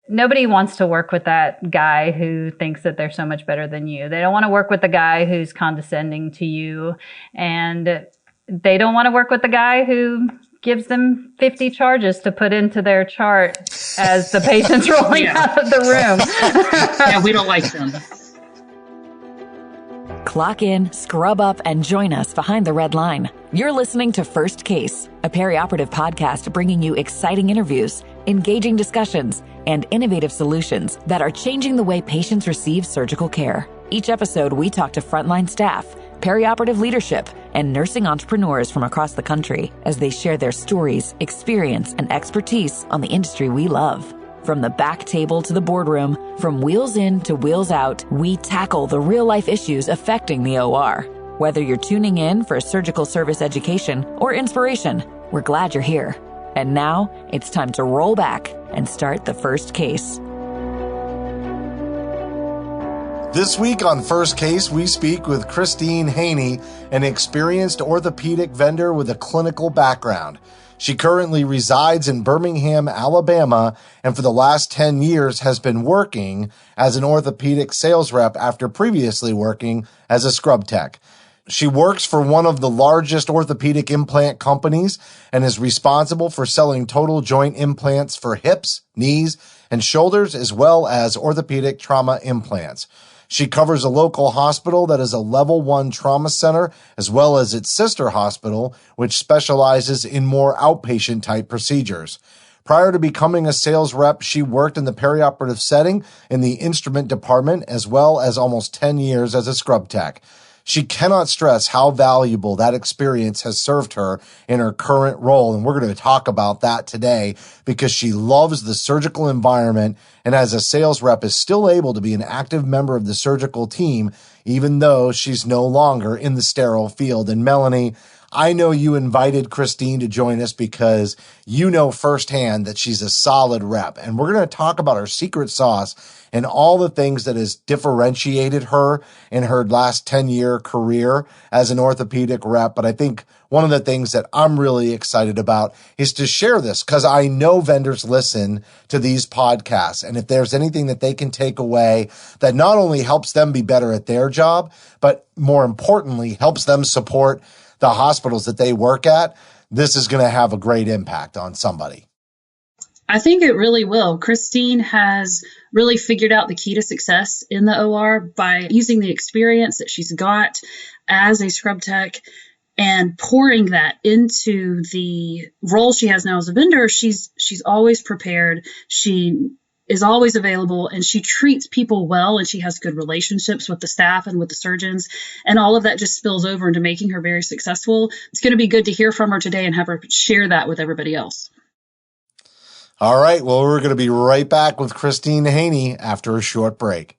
nobody wants to work with that guy who thinks that they're so much better than you. They don't want to work with the guy who's condescending to you. And they don't want to work with the guy who gives them 50 charges to put into their chart as the patient's rolling out of the room. Yeah, we don't like them. Clock in, scrub up, and join us behind the red line. You're listening to First Case, a perioperative podcast bringing you exciting interviews, engaging discussions, and innovative solutions that are changing the way patients receive surgical care. Each episode, we talk to frontline staff, perioperative leadership, and nursing entrepreneurs from across the country as they share their stories, experience, and expertise on the industry we love. From the back table to the boardroom, from wheels in to wheels out, we tackle the real-life issues affecting the OR. Whether you're tuning in for surgical service education or inspiration, we're glad you're here. And now, it's time to roll back and start the first case. This week on First Case, we speak with Christine Hoene, an experienced orthopedic vendor with a clinical background. She currently resides in Birmingham, Alabama, and for the last 10 years has been working as an orthopedic sales rep after previously working as a scrub tech. She works for one of the largest orthopedic implant companies and is responsible for selling total joint implants for hips, knees, and shoulders, as well as orthopedic trauma implants. She covers a local hospital that is a level 1 trauma center, as well as its sister hospital, which specializes in more outpatient type procedures. Prior to becoming a sales rep, she worked in the perioperative setting in the instrument department, as well as almost 10 years as a scrub tech. She cannot stress how valuable that experience has served her in her current role, and we're going to talk about that today because she loves the surgical environment and as a sales rep is still able to be an active member of the surgical team even though she's no longer in the sterile field. And Melanie, I know you invited Christine to join us because you know firsthand that she's a solid rep, and we're going to talk about her secret sauce and all the things that has differentiated her in her last 10-year career as an orthopedic rep. But I think one of the things that I'm really excited about is to share this because I know vendors listen to these podcasts. And if there's anything that they can take away that not only helps them be better at their job, but more importantly, helps them support the hospitals that they work at, this is going to have a great impact on somebody. I think it really will. Christine has really figured out the key to success in the OR by using the experience that she's got as a scrub tech and pouring that into the role she has now as a vendor. She's always prepared. She is always available and she treats people well and she has good relationships with the staff and with the surgeons. And all of that just spills over into making her very successful. It's going to be good to hear from her today and have her share that with everybody else. All right. Well, we're going to be right back with Christine Hoene after a short break.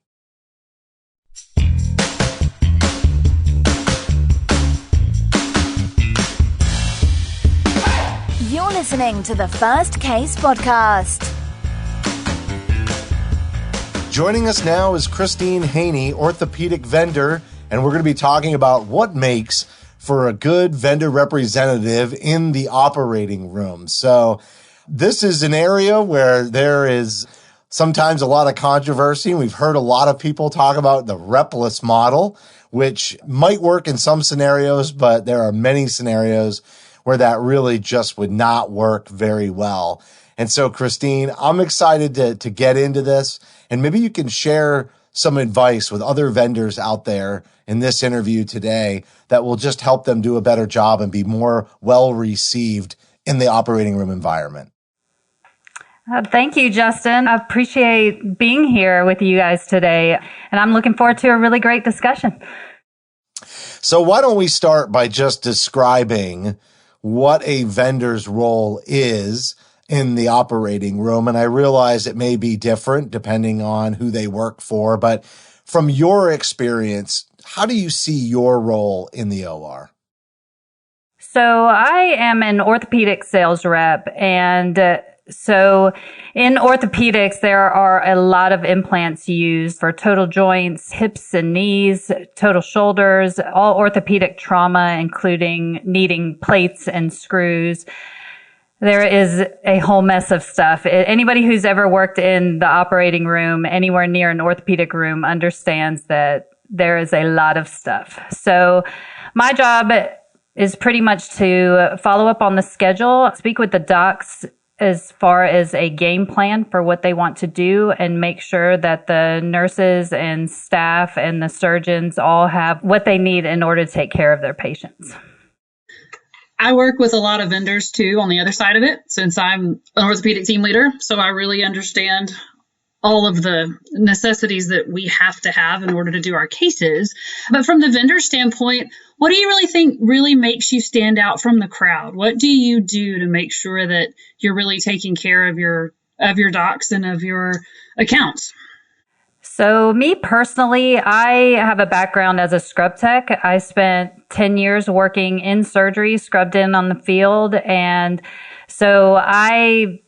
You're listening to the First Case podcast. Joining us now is Christine Hoene, orthopedic vendor, and we're going to be talking about what makes for a good vendor representative in the operating room. So this is an area where there is sometimes a lot of controversy. We've heard a lot of people talk about the repless model, which might work in some scenarios, but there are many scenarios where that really just would not work very well. And so, Christine, I'm excited to get into this, and maybe you can share some advice with other vendors out there in this interview today that will just help them do a better job and be more well received in the operating room environment. Thank you, Justin. I appreciate being here with you guys today, and I'm looking forward to a really great discussion. So why don't we start by just describing what a vendor's role is in the operating room? And I realize it may be different depending on who they work for, but from your experience, how do you see your role in the OR? So I am an orthopedic sales rep, and so in orthopedics, there are a lot of implants used for total joints, hips and knees, total shoulders, all orthopedic trauma, including needing plates and screws. There is a whole mess of stuff. Anybody who's ever worked in the operating room, anywhere near an orthopedic room, understands that there is a lot of stuff. So my job is pretty much to follow up on the schedule, speak with the docs as far as a game plan for what they want to do, and make sure that the nurses and staff and the surgeons all have what they need in order to take care of their patients. I work with a lot of vendors too on the other side of it, since I'm an orthopedic team leader. So I really understand all of the necessities that we have to have in order to do our cases. But from the vendor standpoint, what do you really think really makes you stand out from the crowd? What do you do to make sure that you're really taking care of your docs and of your accounts? So me personally, I have a background as a scrub tech. I spent 10 years working in surgery, scrubbed in on the field. And so I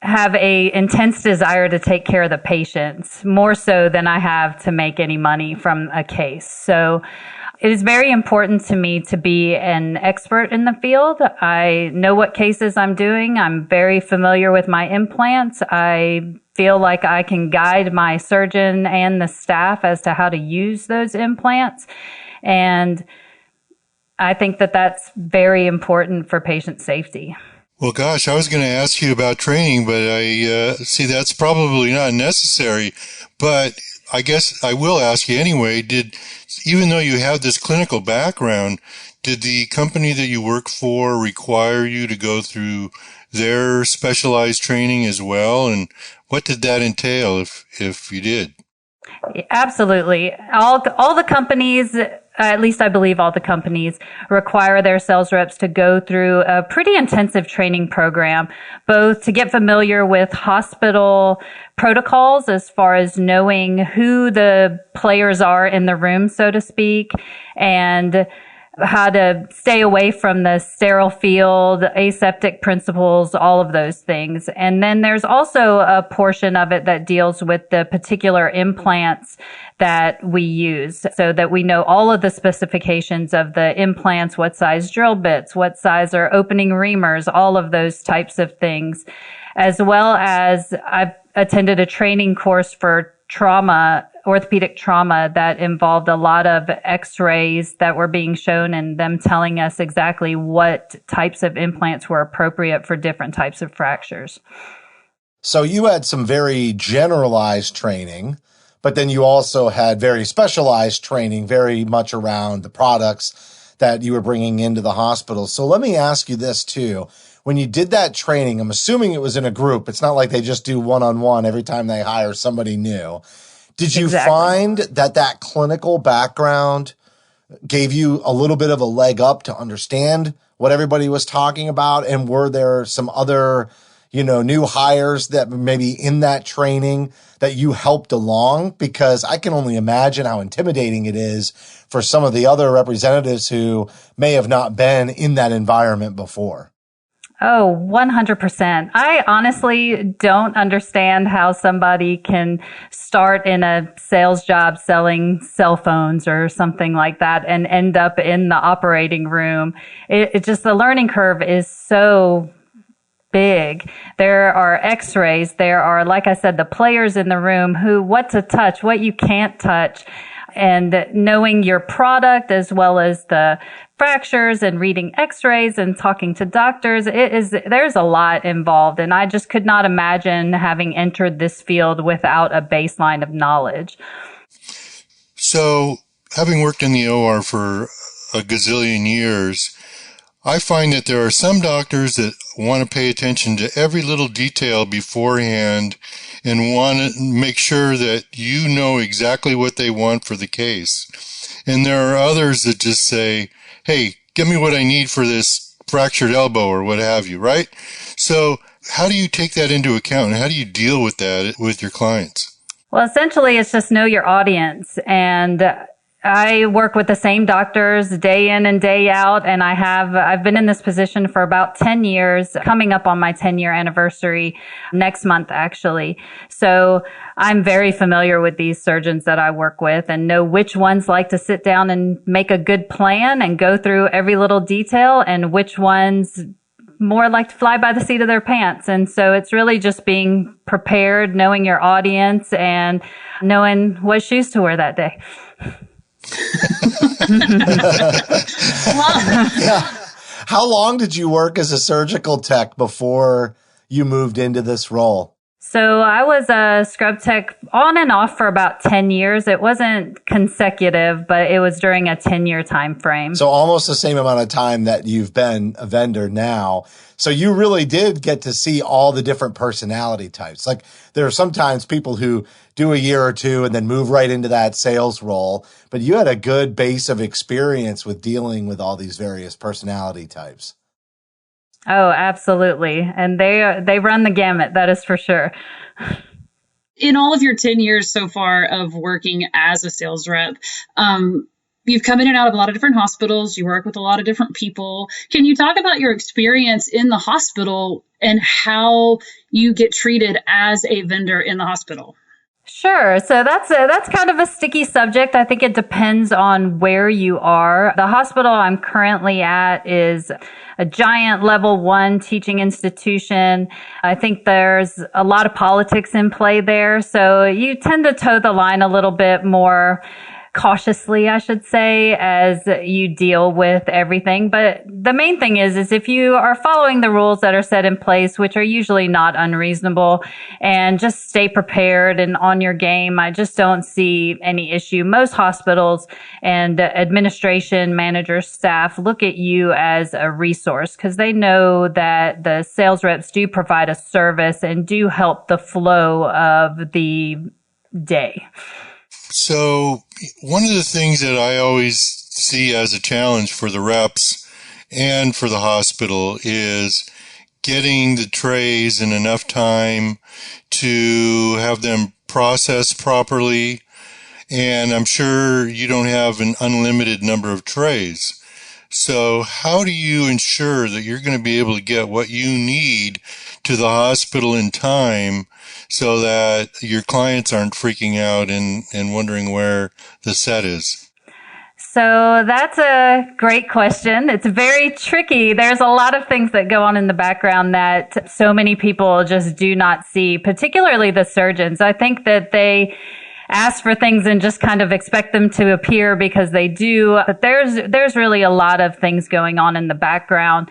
have a intense desire to take care of the patients, more so than I have to make any money from a case. So it is very important to me to be an expert in the field. I know what cases I'm doing. I'm very familiar with my implants. I feel like I can guide my surgeon and the staff as to how to use those implants. And I think that that's very important for patient safety. Well, gosh, I was going to ask you about training, but I see that's probably not necessary. But I guess I will ask you anyway. Even though you have this clinical background, did the company that you work for require you to go through their specialized training as well? And what did that entail if you did? Absolutely. All the companies, at least I believe all the companies, require their sales reps to go through a pretty intensive training program, both to get familiar with hospital protocols as far as knowing who the players are in the room, so to speak, and how to stay away from the sterile field, aseptic principles, all of those things. And then there's also a portion of it that deals with the particular implants that we use, so that we know all of the specifications of the implants, what size drill bits, what size are opening reamers, all of those types of things. As well as I've attended a training course for orthopedic trauma that involved a lot of x-rays that were being shown and them telling us exactly what types of implants were appropriate for different types of fractures. So you had some very generalized training, but then you also had very specialized training, very much around the products that you were bringing into the hospital. So let me ask you this too. When you did that training, I'm assuming it was in a group. It's not like they just do one-on-one every time they hire somebody new. Did you find that clinical background gave you a little bit of a leg up to understand what everybody was talking about? And were there some other, new hires that maybe in that training that you helped along? Because I can only imagine how intimidating it is for some of the other representatives who may have not been in that environment before. Oh, 100%. I honestly don't understand how somebody can start in a sales job selling cell phones or something like that and end up in the operating room. It just, the learning curve is so big. There are x-rays. There are, like I said, the players in the room what to touch, what you can't touch, and knowing your product as well as the fractures and reading x-rays and talking to doctors. There's a lot involved, and I just could not imagine having entered this field without a baseline of knowledge. So, having worked in the OR for a gazillion years, I find that there are some doctors that want to pay attention to every little detail beforehand and want to make sure that you know exactly what they want for the case. And there are others that just say, hey, give me what I need for this fractured elbow or what have you, right? So how do you take that into account, and how do you deal with that with your clients? Well, essentially, it's just know your audience. And I work with the same doctors day in and day out, and I've been in this position for about 10 years, coming up on my 10-year anniversary next month, actually. So I'm very familiar with these surgeons that I work with and know which ones like to sit down and make a good plan and go through every little detail, and which ones more like to fly by the seat of their pants. And so it's really just being prepared, knowing your audience, and knowing what shoes to wear that day. Yeah. How long did you work as a surgical tech before you moved into this role? So I was a scrub tech on and off for about 10 years. It wasn't consecutive, but it was during a 10-year time frame. So almost the same amount of time that you've been a vendor now. So you really did get to see all the different personality types. Like there are sometimes people who do a year or two and then move right into that sales role, but you had a good base of experience with dealing with all these various personality types. Oh, absolutely. And they run the gamut, that is for sure. In all of your 10 years so far of working as a sales rep, you've come in and out of a lot of different hospitals. You work with a lot of different people. Can you talk about your experience in the hospital and how you get treated as a vendor in the hospital? Sure. So that's kind of a sticky subject. I think it depends on where you are. The hospital I'm currently at is a giant level 1 teaching institution. I think there's a lot of politics in play there. So you tend to toe the line a little bit more cautiously, I should say, as you deal with everything. But the main thing is if you are following the rules that are set in place, which are usually not unreasonable, and just stay prepared and on your game, I just don't see any issue. Most hospitals and administration, managers, staff look at you as a resource because they know that the sales reps do provide a service and do help the flow of the day. So one of the things that I always see as a challenge for the reps and for the hospital is getting the trays in enough time to have them processed properly. And I'm sure you don't have an unlimited number of trays. So how do you ensure that you're going to be able to get what you need to the hospital in time so that your clients aren't freaking out and wondering where the set is? So that's a great question. It's very tricky. There's a lot of things that go on in the background that so many people just do not see, particularly the surgeons. I think that they ask for things and just kind of expect them to appear because they do. But there's really a lot of things going on in the background.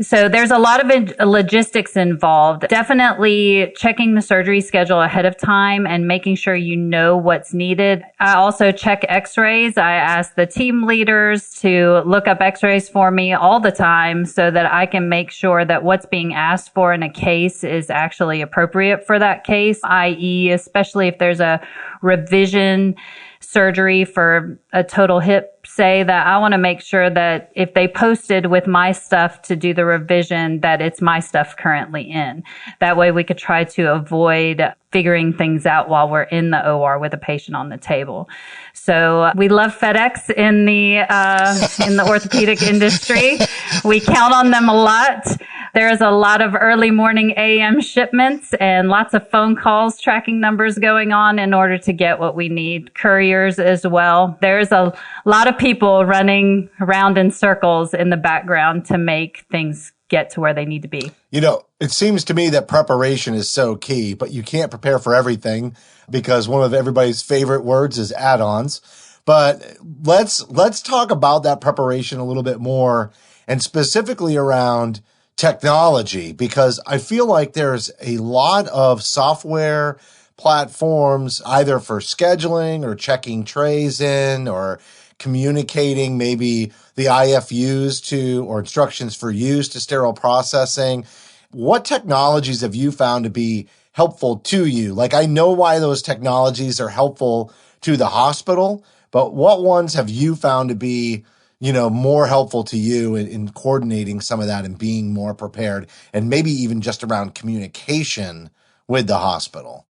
So there's a lot of logistics involved. Definitely checking the surgery schedule ahead of time and making sure you know what's needed. I also check x-rays. I ask the team leaders to look up x-rays for me all the time so that I can make sure that what's being asked for in a case is actually appropriate for that case, i.e., especially if there's a revision surgery for a total hip, say, that I want to make sure that if they posted with my stuff to do the revision, that it's my stuff currently in. That way we could try to avoid figuring things out while we're in the OR with a patient on the table. So we love FedEx in the orthopedic industry. We count on them a lot. There's a lot of early morning AM shipments and lots of phone calls, tracking numbers going on in order to get what we need. Couriers as well. There's a lot of people running around in circles in the background to make things get to where they need to be. You know, it seems to me that preparation is so key, but you can't prepare for everything because one of everybody's favorite words is add-ons. But let's talk about that preparation a little bit more, and specifically around technology, because I feel like there's a lot of software platforms either for scheduling or checking trays in or communicating maybe the IFUs to or instructions for use to sterile processing. What technologies have you found to be helpful to you? Like, I know why those technologies are helpful to the hospital, but what ones have you found to be, more helpful to you in coordinating some of that and being more prepared, and maybe even just around communication with the hospital?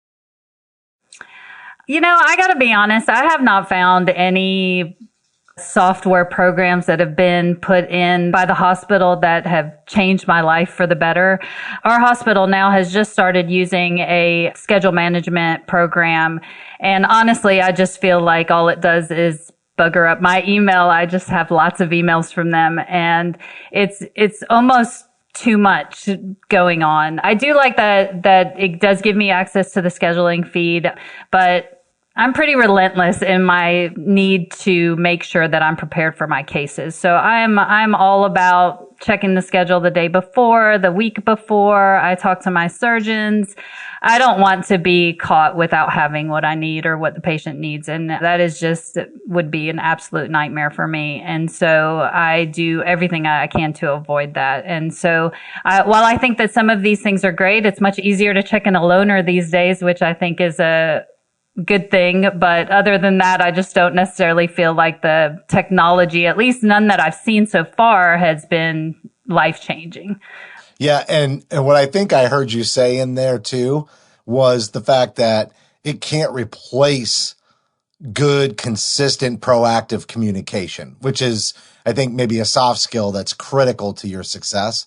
I got to be honest, I have not found any software programs that have been put in by the hospital that have changed my life for the better. Our hospital now has just started using a schedule management program. And honestly, I just feel like all it does is bugger up my email. I just have lots of emails from them, and it's almost too much going on. I do like that it does give me access to the scheduling feed, but I'm pretty relentless in my need to make sure that I'm prepared for my cases. So I'm all about checking the schedule the day before, the week before. I talk to my surgeons. I don't want to be caught without having what I need or what the patient needs. And that is just would be an absolute nightmare for me. And so I do everything I can to avoid that. And so while I think that some of these things are great, it's much easier to check in a loaner these days, which I think is a good thing. But other than that, I just don't necessarily feel like the technology, at least none that I've seen so far, has been life-changing. Yeah. And what I think I heard you say in there too was the fact that it can't replace good, consistent, proactive communication, which is, I think, maybe a soft skill that's critical to your success.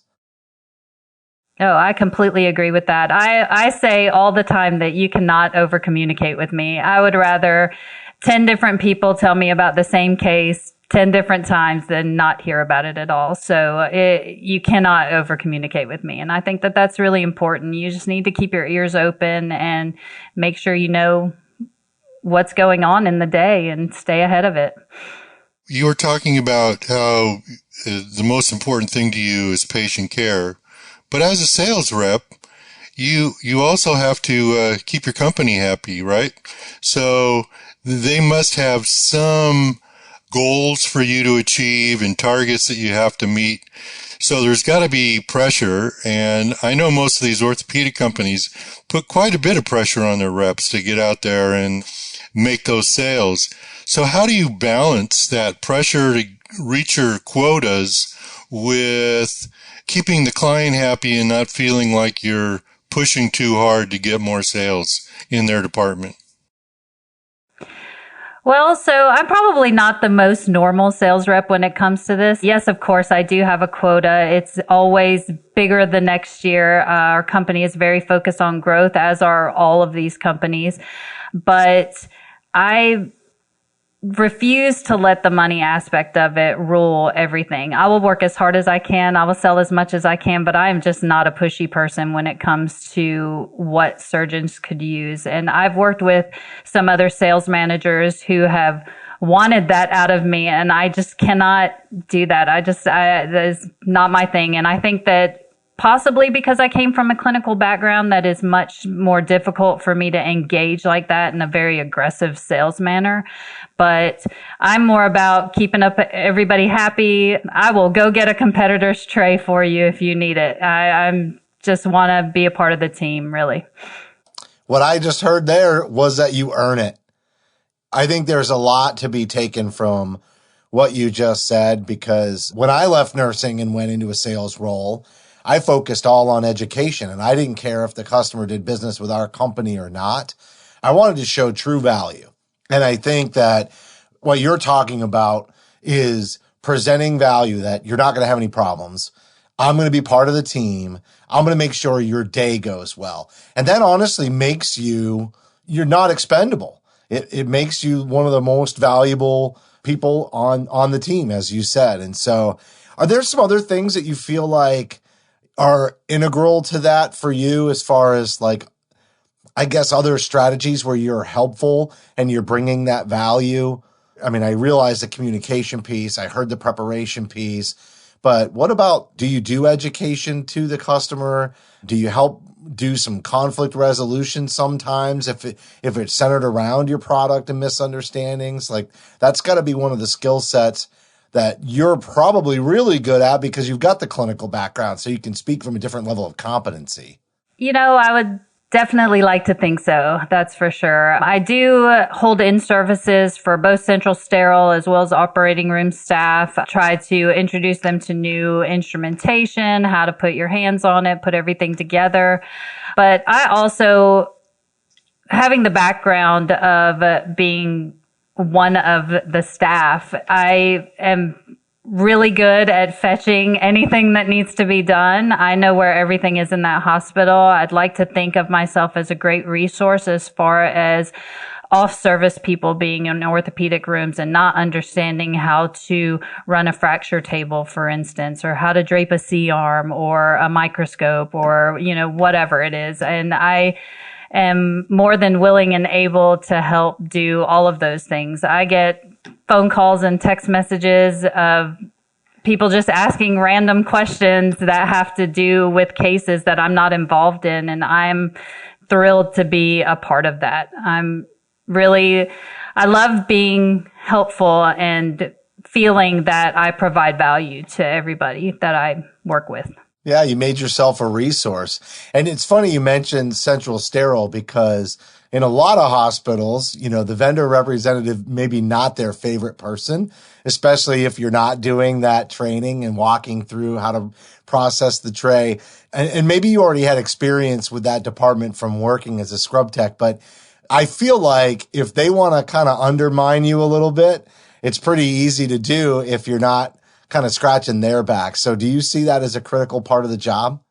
Oh, I completely agree with that. I say all the time that you cannot over communicate with me. I would rather 10 different people tell me about the same case 10 different times than not hear about it at all. So you cannot over communicate with me. And I think that that's really important. You just need to keep your ears open and make sure you know what's going on in the day and stay ahead of it. You were talking about how the most important thing to you is patient care. But as a sales rep, you also have to keep your company happy, right? So they must have some goals for you to achieve and targets that you have to meet. So there's got to be pressure. And I know most of these orthopedic companies put quite a bit of pressure on their reps to get out there and make those sales. So how do you balance that pressure to reach your quotas with keeping the client happy and not feeling like you're pushing too hard to get more sales in their department? Well, so I'm probably not the most normal sales rep when it comes to this. Yes, of course, I do have a quota. It's always bigger the next year. Our company is very focused on growth, as are all of these companies. But I refuse to let the money aspect of it rule everything. I will work as hard as I can. I will sell as much as I can, but I am just not a pushy person when it comes to what surgeons could use. And I've worked with some other sales managers who have wanted that out of me, and I just cannot do that. That is not my thing. And I think that possibly because I came from a clinical background, that is much more difficult for me to engage like that in a very aggressive sales manner. But I'm more about keeping up everybody happy. I will go get a competitor's tray for you if you need it. I'm just want to be a part of the team, really. What I just heard there was that you earn it. I think there's a lot to be taken from what you just said, because when I left nursing and went into a sales role, I focused all on education, and I didn't care if the customer did business with our company or not. I wanted to show true value. And I think that what you're talking about is presenting value, that you're not going to have any problems. I'm going to be part of the team. I'm going to make sure your day goes well. And that honestly makes you're not expendable. It makes you one of the most valuable people on the team, as you said. And so are there some other things that you feel like are integral to that for you, as far as, like, I guess, other strategies where you're helpful and you're bringing that value? I mean, I realize the communication piece, I heard the preparation piece, but what about, do you do education to the customer? Do you help do some conflict resolution sometimes if it's centered around your product and misunderstandings? Like, that's got to be one of the skill sets that you're probably really good at, because you've got the clinical background, so you can speak from a different level of competency. I would definitely like to think so. That's for sure. I do hold in-services for both central sterile as well as operating room staff. I try to introduce them to new instrumentation, how to put your hands on it, put everything together. But I also, having the background of being one of the staff, I am really good at fetching anything that needs to be done. I know where everything is in that hospital. I'd like to think of myself as a great resource as far as off-service people being in orthopedic rooms and not understanding how to run a fracture table, for instance, or how to drape a C-arm or a microscope or, whatever it is. And I am more than willing and able to help do all of those things. I get phone calls and text messages of people just asking random questions that have to do with cases that I'm not involved in, and I'm thrilled to be a part of that. I love being helpful and feeling that I provide value to everybody that I work with. Yeah, you made yourself a resource. And it's funny you mentioned Central Sterile, because in a lot of hospitals, the vendor representative maybe not their favorite person, especially if you're not doing that training and walking through how to process the tray. And maybe you already had experience with that department from working as a scrub tech, but I feel like if they want to kind of undermine you a little bit, it's pretty easy to do if you're not kind of scratching their back. So do you see that as a critical part of the job?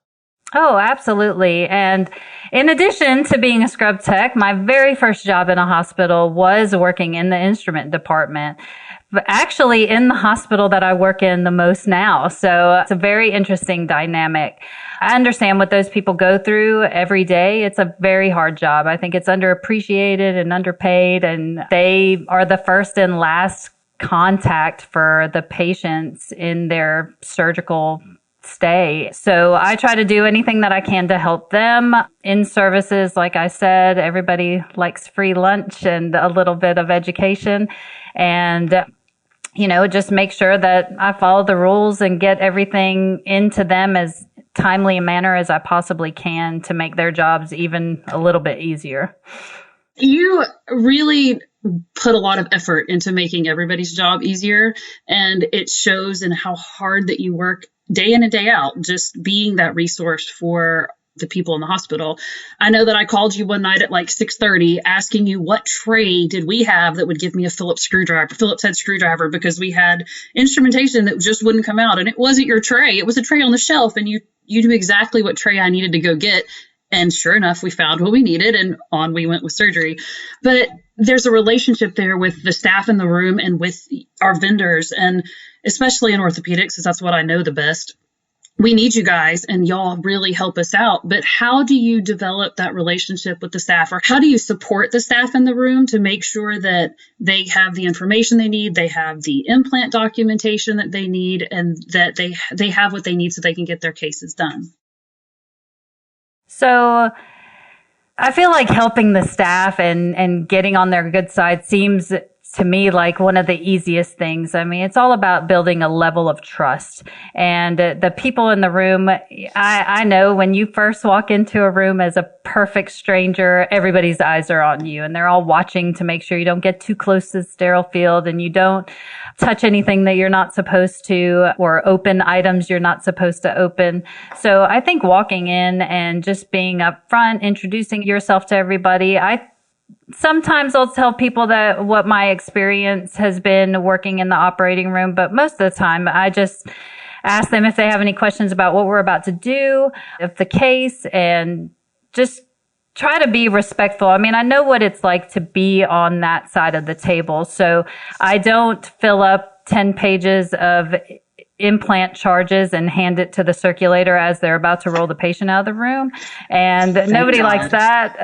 Oh, absolutely. And in addition to being a scrub tech, my very first job in a hospital was working in the instrument department, but actually in the hospital that I work in the most now. So it's a very interesting dynamic. I understand what those people go through every day. It's a very hard job. I think it's underappreciated and underpaid, and they are the first and last contact for the patients in their surgical stay. So I try to do anything that I can to help them in services. Like I said, everybody likes free lunch and a little bit of education, and just make sure that I follow the rules and get everything into them as timely a manner as I possibly can to make their jobs even a little bit easier. You really put a lot of effort into making everybody's job easier, and it shows in how hard that you work day in and day out, just being that resource for the people in the hospital. I know that I called you one night at like 6:30 asking you what tray did we have that would give me a Phillips head screwdriver, because we had instrumentation that just wouldn't come out, and it wasn't your tray. It was a tray on the shelf, and you knew exactly what tray I needed to go get. And sure enough, we found what we needed, and on we went with surgery. But there's a relationship there with the staff in the room and with our vendors, and especially in orthopedics, because that's what I know the best. We need you guys, and y'all really help us out. But how do you develop that relationship with the staff, or how do you support the staff in the room to make sure that they have the information they need, they have the implant documentation that they need, and that they have what they need so they can get their cases done? So I feel like helping the staff and getting on their good side seems to me like one of the easiest things. I mean, it's all about building a level of trust. And the people in the room, I know when you first walk into a room as a perfect stranger, everybody's eyes are on you, and they're all watching to make sure you don't get too close to the sterile field and you don't touch anything that you're not supposed to, or open items you're not supposed to open. So I think walking in and just being upfront, introducing yourself to everybody, sometimes I'll tell people that what my experience has been working in the operating room, but most of the time I just ask them if they have any questions about what we're about to do, if the case, and just try to be respectful. I mean, I know what it's like to be on that side of the table, so I don't fill up 10 pages of implant charges and hand it to the circulator as they're about to roll the patient out of the room. And nobody likes that.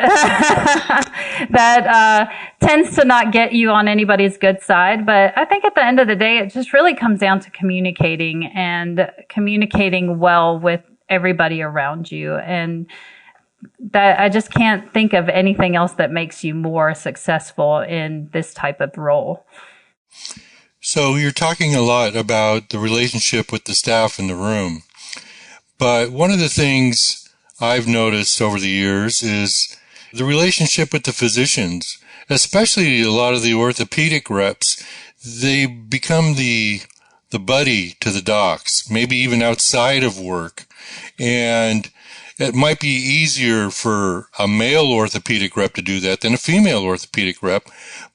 That tends to not get you on anybody's good side. But I think at the end of the day, it just really comes down to communicating and communicating well with everybody around you. And that I just can't think of anything else that makes you more successful in this type of role. So you're talking a lot about the relationship with the staff in the room. But one of the things I've noticed over the years is the relationship with the physicians, especially a lot of the orthopedic reps. They become the buddy to the docs, maybe even outside of work. And it might be easier for a male orthopedic rep to do that than a female orthopedic rep.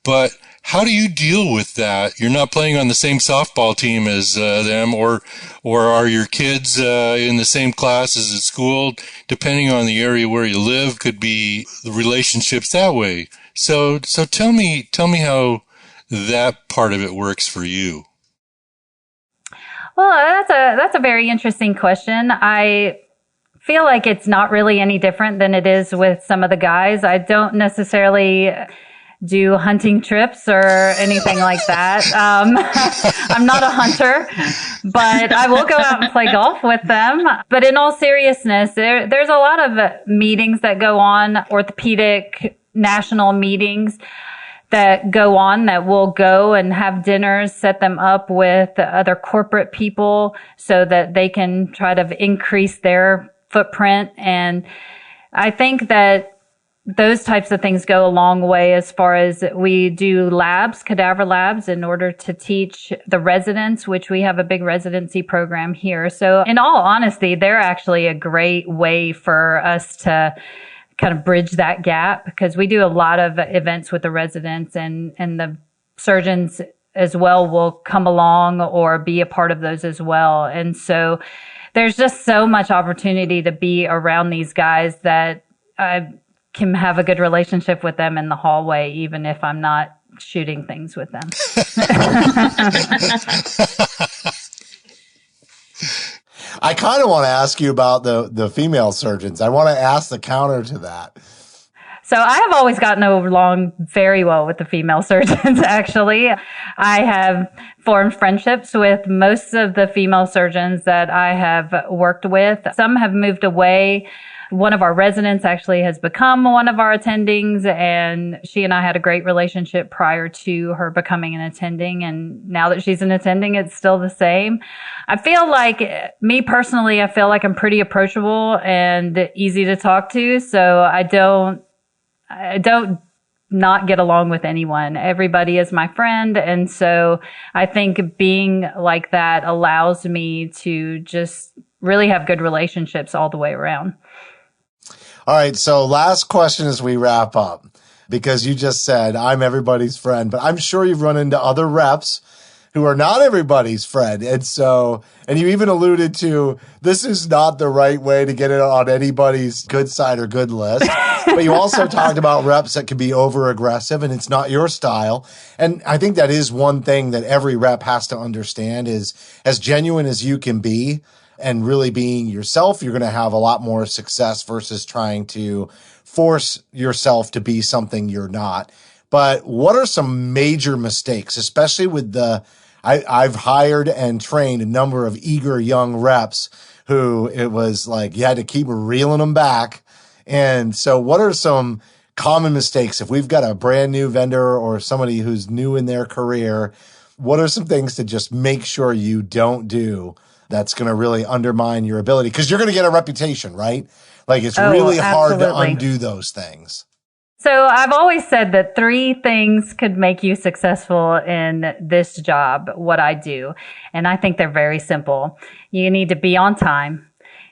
But how do you deal with that? You're not playing on the same softball team as them, or are your kids in the same classes at school? Depending on the area where you live, could be the relationships that way. So tell me how that part of it works for you. Well, that's a very interesting question. I feel like it's not really any different than it is with some of the guys. I don't necessarily do hunting trips or anything like that. I'm not a hunter, but I will go out and play golf with them. But in all seriousness, there's a lot of meetings that go on, orthopedic national meetings that go on, that we'll go and have dinners, set them up with other corporate people so that they can try to increase their footprint. And I think that those types of things go a long way as far as we do labs, cadaver labs, in order to teach the residents, which we have a big residency program here. So in all honesty, they're actually a great way for us to kind of bridge that gap, because we do a lot of events with the residents, and the surgeons as well will come along or be a part of those as well. And so there's just so much opportunity to be around these guys that I can have a good relationship with them in the hallway, even if I'm not shooting things with them. I kind of want to ask you about the female surgeons. I want to ask the counter to that. So I have always gotten along very well with the female surgeons, actually. I have formed friendships with most of the female surgeons that I have worked with. Some have moved away. One of our residents actually has become one of our attendings, and she and I had a great relationship prior to her becoming an attending. And now that she's an attending, it's still the same. I feel like, me personally, I feel like I'm pretty approachable and easy to talk to. So I don't not get along with anyone. Everybody is my friend. And so I think being like that allows me to just really have good relationships all the way around. All right. So last question as we wrap up, because you just said I'm everybody's friend, but I'm sure you've run into other reps who are not everybody's friend. And you even alluded to, this is not the right way to get it on anybody's good side or good list. But you also talked about reps that can be over aggressive, and it's not your style. And I think that is one thing that every rep has to understand is, as genuine as you can be and really being yourself, you're going to have a lot more success versus trying to force yourself to be something you're not. But what are some major mistakes, especially with I've hired and trained a number of eager young reps who it was like you had to keep reeling them back. And so what are some common mistakes? If we've got a brand new vendor or somebody who's new in their career, what are some things to just make sure you don't do that's going to really undermine your ability? Because you're going to get a reputation, right? Like it's really hard to undo those things. So I've always said that 3 things could make you successful in this job, what I do. And I think they're very simple. You need to be on time.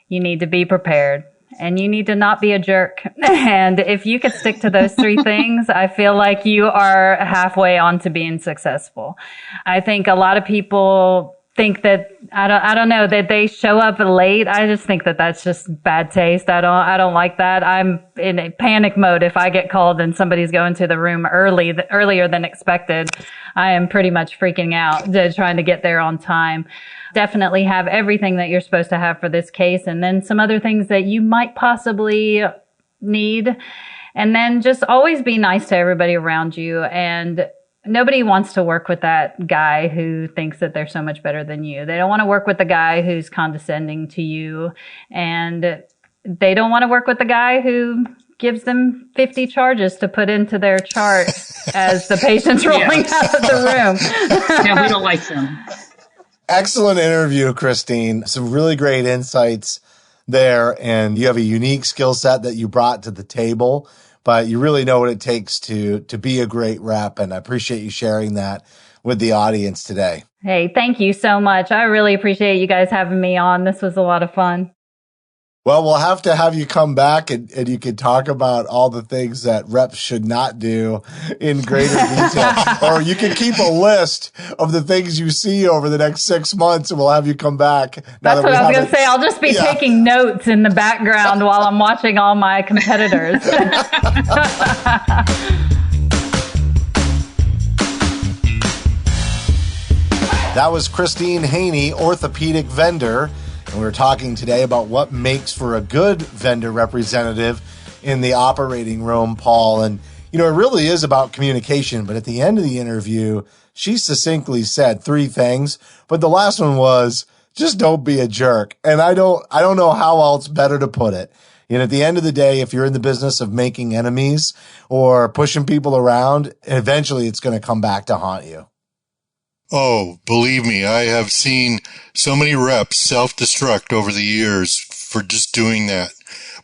You need to be prepared. And you need to not be a jerk. And if you could stick to those 3 things, I feel like you are halfway on to being successful. I think a lot of people think that, I don't know, that they show up late. I just think that that's just bad taste. I don't like that. I'm in a panic mode if I get called and somebody's going to the room earlier than expected. I am pretty much freaking out trying to get there on time. Definitely have everything that you're supposed to have for this case, and then some other things that you might possibly need. And then just always be nice to everybody around you. And nobody wants to work with that guy who thinks that they're so much better than you. They don't want to work with the guy who's condescending to you. And they don't want to work with the guy who gives them 50 charges to put into their chart as the patient's rolling out of the room. Yeah, we don't like them. Excellent interview, Christine. Some really great insights there. And you have a unique skill set that you brought to the table, but you really know what it takes to be a great rep. And I appreciate you sharing that with the audience today. Hey, thank you so much. I really appreciate you guys having me on. This was a lot of fun. Well, we'll have to have you come back and you can talk about all the things that reps should not do in greater detail. Or you can keep a list of the things you see over the next 6 months, and we'll have you come back. That's what I was going to say. I'll just be taking notes in the background while I'm watching all my competitors. That was Christine Hoene, orthopedic vendor. And we were talking today about what makes for a good vendor representative in the operating room, Paul. And, it really is about communication. But at the end of the interview, she succinctly said 3 things. But the last one was, just don't be a jerk. And I don't know how else better to put it. At the end of the day, if you're in the business of making enemies or pushing people around, eventually it's going to come back to haunt you. Oh, believe me, I have seen so many reps self-destruct over the years for just doing that.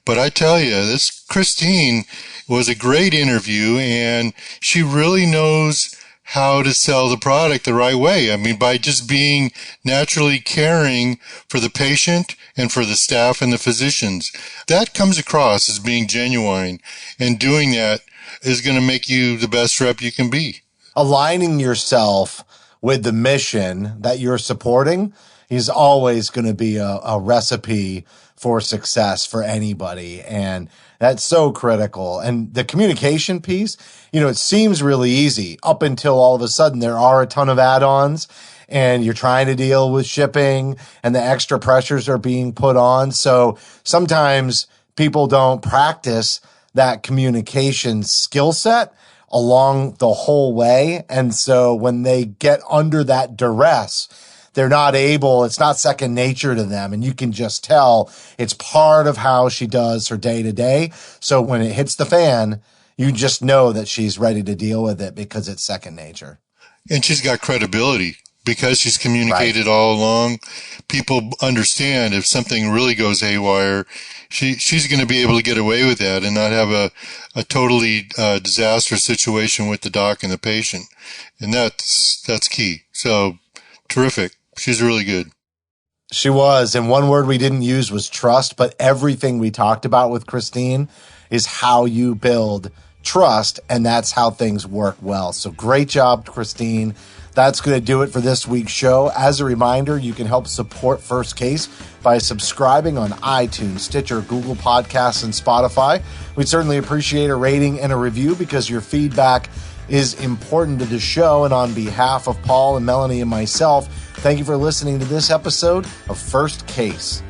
But I tell you, this Christine was a great interview, and she really knows how to sell the product the right way. I mean, by just being naturally caring for the patient and for the staff and the physicians. That comes across as being genuine, and doing that is going to make you the best rep you can be. Aligning yourself with the mission that you're supporting is always going to be a recipe for success for anybody. And that's so critical. And the communication piece, it seems really easy up until all of a sudden there are a ton of add-ons and you're trying to deal with shipping and the extra pressures are being put on. So sometimes people don't practice that communication skill set along the whole way. And so when they get under that duress, they're not able, it's not second nature to them. And you can just tell it's part of how she does her day to day. So when it hits the fan, you just know that she's ready to deal with it because it's second nature. And she's got credibility because she's communicated all along. People understand if something really goes haywire, she's going to be able to get away with that and not have a totally disastrous situation with the doc and the patient. And that's key. So terrific. She's really good. She was. And one word we didn't use was trust, but everything we talked about with Christine is how you build trust, and that's how things work well. So great job, Christine. That's going to do it for this week's show. As a reminder, you can help support First Case by subscribing on iTunes, Stitcher, Google Podcasts, and Spotify. We'd certainly appreciate a rating and a review because your feedback is important to the show. And on behalf of Paul and Melanie and myself, thank you for listening to this episode of First Case.